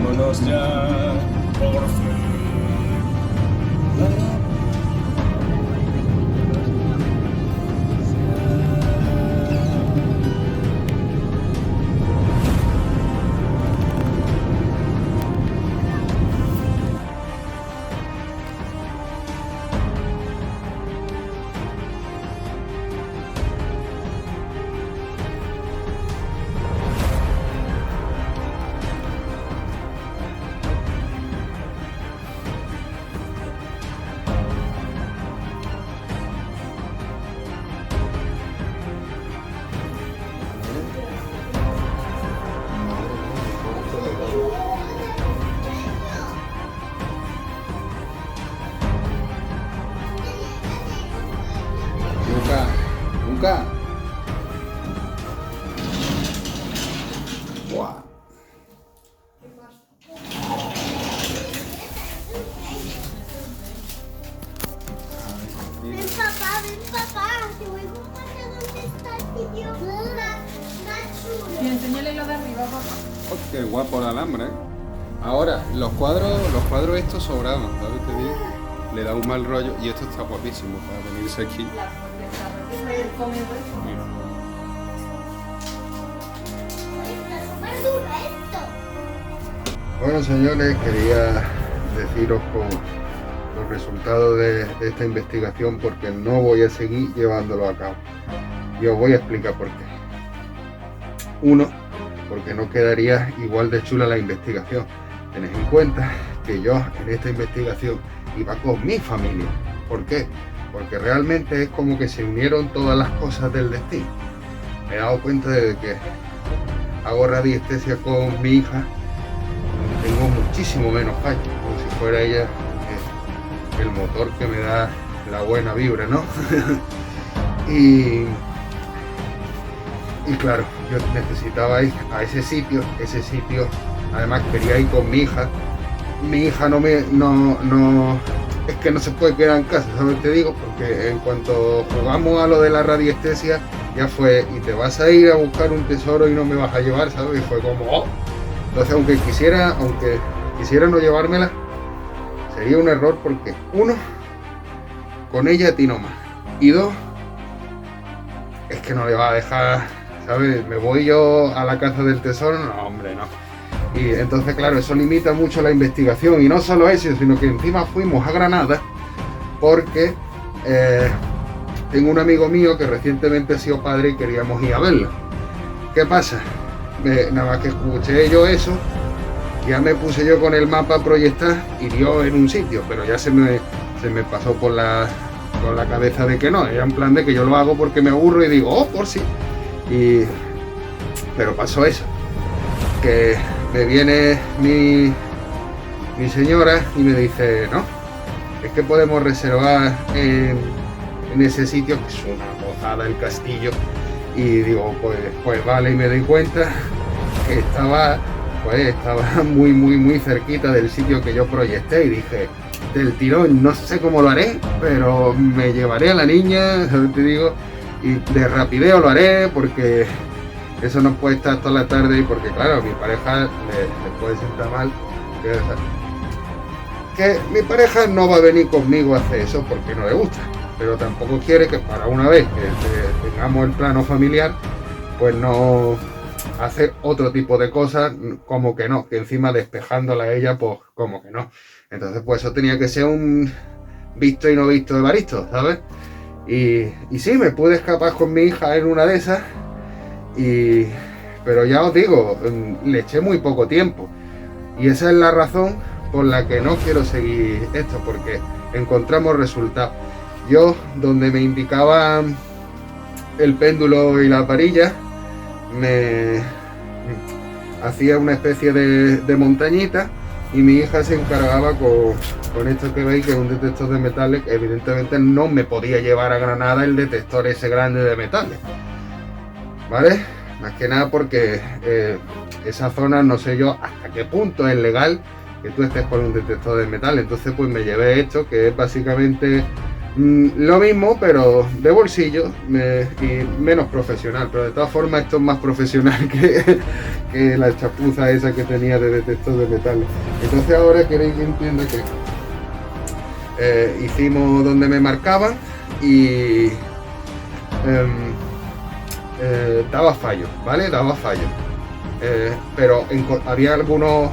Vámonos ya, por fin. Nunca. Buah. Ven papá, te voy a mostrar dónde está el tío. Está Y enséñale lo de arriba, papá. Oh, qué guapo el alambre, ¿eh? Ahora, los cuadros estos sobraban, ¿sabes? Te digo, le da un mal rollo y esto está guapísimo para venirse aquí. El comedor. Mira. súper duro esto. Bueno, señores, quería deciros los resultados de esta investigación porque no voy a seguir llevándolo a cabo. Y os voy a explicar por qué. Uno, porque no quedaría igual de chula la investigación. Tened en cuenta que yo en esta investigación iba con mi familia. ¿Por qué? Porque realmente es como que se unieron todas las cosas del destino. Me he dado cuenta de que hago radiestesia con mi hija, tengo muchísimo menos fallo, como si fuera ella el motor que me da la buena vibra, ¿no? y claro, yo necesitaba ir a ese sitio, además quería ir con mi hija no es que no se puede quedar en casa, ¿sabes? Te digo, porque en cuanto jugamos a lo de la radiestesia, ya fue, y te vas a ir a buscar un tesoro y no me vas a llevar, ¿sabes? Y fue como, oh. Entonces, aunque quisiera no llevármela, sería un error porque, uno, con ella atino más, y dos, es que no le va a dejar, ¿sabes? Me voy yo a la casa del tesoro, no, hombre, no. Y entonces, claro, eso limita mucho la investigación. Y no solo eso, sino que encima fuimos a Granada porque tengo un amigo mío que recientemente ha sido padre y queríamos ir a verlo. ¿Qué pasa? Nada más que escuché yo eso, Ya me puse yo con el mapa a proyectar y dio en un sitio, pero ya se me pasó por la cabeza de que no, era en plan de que yo lo hago porque me aburro y digo, oh, por sí. Pero pasó eso, que me viene mi señora y me dice, no, es que podemos reservar en ese sitio, que es una gozada el castillo. Y digo, pues vale, y me doy cuenta que estaba muy cerquita del sitio que yo proyecté y dije, del tirón, no sé cómo lo haré, pero me llevaré a la niña, ¿sabes? Te digo, y de rapideo lo haré porque eso no puede estar toda la tarde y porque claro, a mi pareja le puede sentar mal. Que mi pareja no va a venir conmigo a hacer eso porque no le gusta, pero tampoco quiere que para una vez que tengamos el plano familiar, pues no hacer otro tipo de cosas, como que no, que encima despejándola a ella, pues como que no. Entonces pues eso tenía que ser un visto y no visto de Baristo, ¿sabes? Y sí, me pude escapar con mi hija en una de esas, pero ya os digo, le eché muy poco tiempo. Y esa es la razón por la que no quiero seguir esto, porque encontramos resultados. Yo, donde me indicaba el péndulo y la varilla, me hacía una especie de montañita y mi hija se encargaba con esto que veis, que es un detector de metales. Evidentemente no me podía llevar a Granada el detector ese grande de metales, ¿vale? Más que nada porque esa zona no sé yo hasta qué punto es legal que tú estés con un detector de metal. Entonces pues me llevé esto, que es básicamente lo mismo pero de bolsillo y menos profesional, pero de todas formas esto es más profesional que la chapuza esa que tenía de detector de metales. Entonces ahora queréis que entienda que hicimos donde me marcaban y daba fallo, ¿vale? Daba fallo. Pero había algunos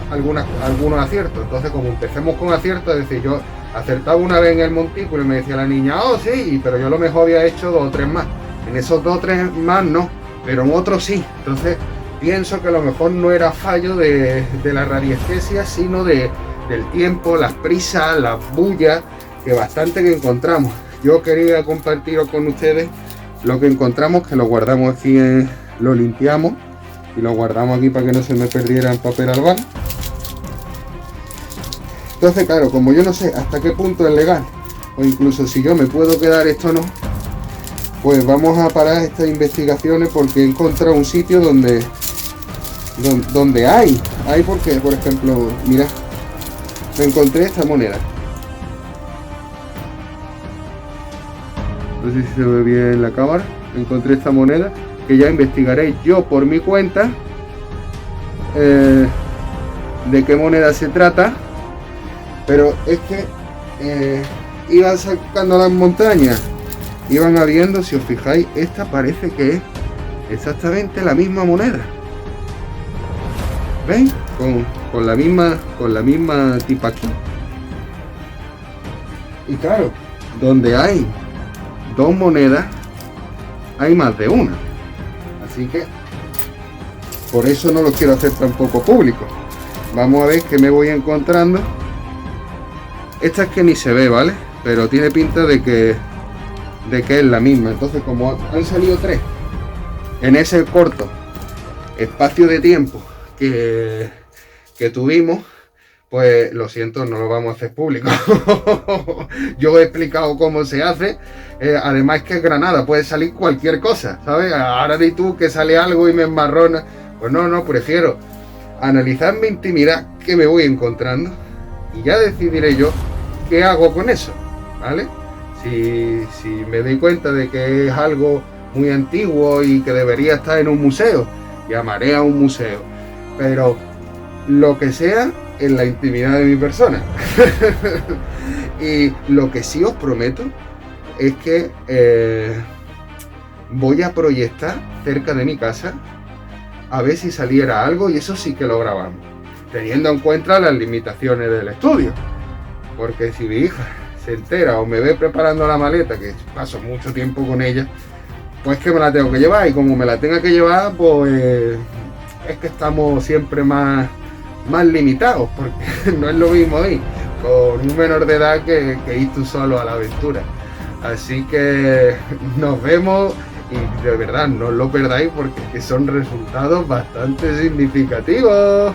aciertos. Entonces como empecemos con aciertos, es decir, yo acertaba una vez en el montículo y me decía la niña, oh sí, pero yo a lo mejor había hecho 2 o 3 más. En esos 2 o 3 más no, pero en otros sí. Entonces pienso que a lo mejor no era fallo de la radiestesia, sino del tiempo, las prisas, las bullas, que bastante que encontramos. Yo quería compartir con ustedes lo que encontramos, que lo guardamos aquí, lo limpiamos y lo guardamos aquí para que no se me perdiera el papel albal. Entonces claro, como yo no sé hasta qué punto es legal, o incluso si yo me puedo quedar esto o no, pues vamos a parar estas investigaciones, porque he encontrado un sitio donde hay porque, por ejemplo, mira, me encontré esta moneda. No sé si se ve bien en la cámara. Encontré esta moneda que ya investigaré yo por mi cuenta de qué moneda se trata. Pero es que iban sacando las montañas, iban habiendo, si os fijáis, esta parece que es exactamente la misma moneda. ¿Veis? Con la misma tipo aquí. Y claro, donde hay 2 monedas, hay más de una. Así que por eso no lo quiero hacer tampoco público. Vamos a ver qué me voy encontrando. Esta es que ni se ve, ¿vale? Pero tiene pinta de que es la misma. Entonces, como han salido 3 en ese corto espacio de tiempo que tuvimos, pues lo siento, no lo vamos a hacer público. Yo he explicado cómo se hace. Además que es Granada, puede salir cualquier cosa, ¿sabes? Ahora di tú que sale algo y me embarrona. Pues no, prefiero analizar mi intimidad, que me voy encontrando, y ya decidiré yo qué hago con eso, ¿vale? Si me doy cuenta de que es algo muy antiguo y que debería estar en un museo, llamaré a un museo, pero lo que sea en la intimidad de mi persona. Y lo que sí os prometo es que voy a proyectar cerca de mi casa a ver si saliera algo, y eso sí que lo grabamos, teniendo en cuenta las limitaciones del estudio, porque si mi hija se entera o me ve preparando la maleta, que paso mucho tiempo con ella, pues que me la tengo que llevar, y como me la tenga que llevar, pues es que estamos siempre más más limitados, porque no es lo mismo ir con un menor de edad que ir tú solo a la aventura. Así que nos vemos y de verdad no os lo perdáis porque son resultados bastante significativos.